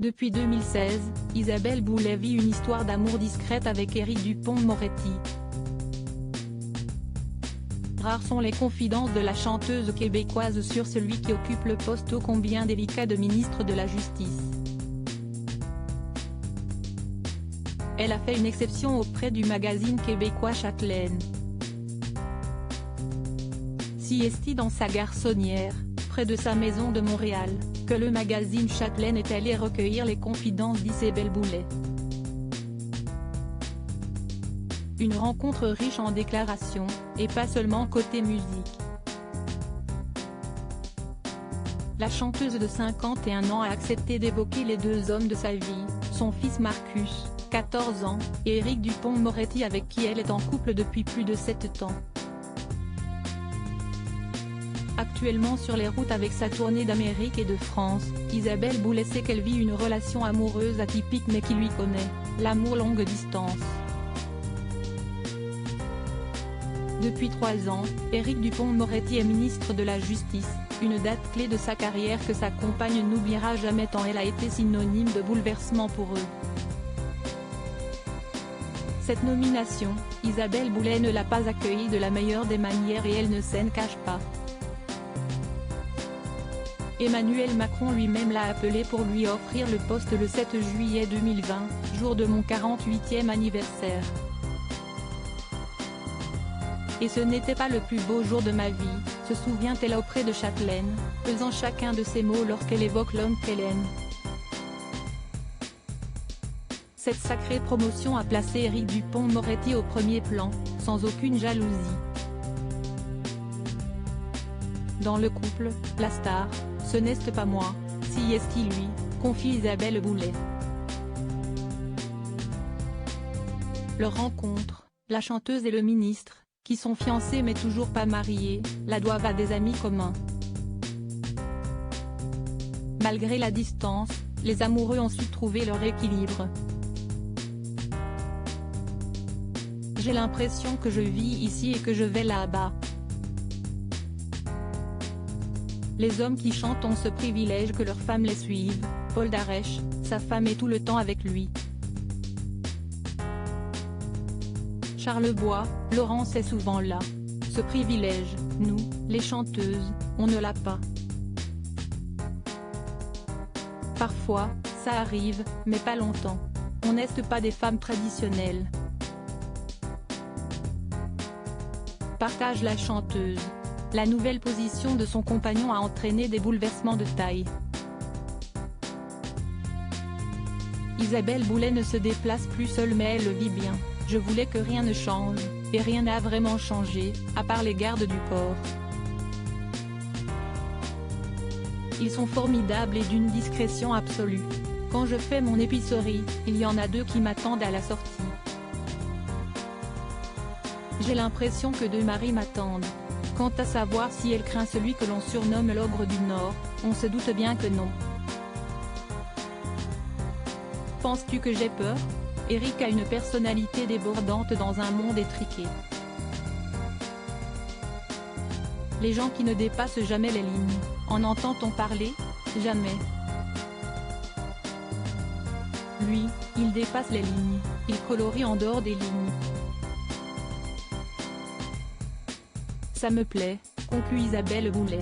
Depuis 2016, Isabelle Boulay vit une histoire d'amour discrète avec Éric Dupond-Moretti. Rares sont les confidences de la chanteuse québécoise sur celui qui occupe le poste ô combien délicat de ministre de la Justice. Elle a fait une exception auprès du magazine québécois Châtelaine. Si est-il dans sa garçonnière, près de sa maison de Montréal, que le magazine Châtelaine est allé recueillir les confidences d'Isabelle Boulay. Une rencontre riche en déclarations, et pas seulement côté musique. La chanteuse de 51 ans a accepté d'évoquer les deux hommes de sa vie, son fils Marcus, 14 ans, et Éric Dupond-Moretti avec qui elle est en couple depuis plus de 7 ans. Actuellement sur les routes avec sa tournée d'Amérique et de France, Isabelle Boulay sait qu'elle vit une relation amoureuse atypique mais qui lui connaît, l'amour longue distance. Depuis 3 ans, Éric Dupond-Moretti est ministre de la Justice, une date clé de sa carrière que sa compagne n'oubliera jamais tant elle a été synonyme de bouleversement pour eux. Cette nomination, Isabelle Boulay ne l'a pas accueillie de la meilleure des manières et elle ne s'en cache pas. Emmanuel Macron lui-même l'a appelé pour lui offrir le poste le 7 juillet 2020, jour de mon 48e anniversaire. Et ce n'était pas le plus beau jour de ma vie, se souvient-elle auprès de Châtelaine, pesant chacun de ses mots lorsqu'elle évoque l'homme qu'elle aime. Cette sacrée promotion a placé Éric Dupond-Moretti au premier plan, sans aucune jalousie. Dans le couple, la star, ce n'est pas moi, si est-il lui, confie Isabelle Boulay. Leur rencontre, la chanteuse et le ministre, qui sont fiancés mais toujours pas mariés, la doivent à des amis communs. Malgré la distance, les amoureux ont su trouver leur équilibre. J'ai l'impression que je vis ici et que je vais là-bas. Les hommes qui chantent ont ce privilège que leurs femmes les suivent. Paul Darèche, sa femme est tout le temps avec lui. Charles Bois, Laurence est souvent là. Ce privilège, nous, les chanteuses, on ne l'a pas. Parfois, ça arrive, mais pas longtemps. On n'est pas des femmes traditionnelles. Partage la chanteuse. La nouvelle position de son compagnon a entraîné des bouleversements de taille. Isabelle Boulay ne se déplace plus seule mais elle le vit bien. Je voulais que rien ne change, et rien n'a vraiment changé, à part les gardes du corps. Ils sont formidables et d'une discrétion absolue. Quand je fais mon épicerie, il y en a 2 qui m'attendent à la sortie. J'ai l'impression que 2 maris m'attendent. Quant à savoir si elle craint celui que l'on surnomme l'ogre du Nord, on se doute bien que non. Penses-tu que j'ai peur ? Éric a une personnalité débordante dans un monde étriqué. Les gens qui ne dépassent jamais les lignes, en entend-on parler ? Jamais. Lui, il dépasse les lignes, il colorie en dehors des lignes. Ça me plaît, conclut Isabelle Boulay.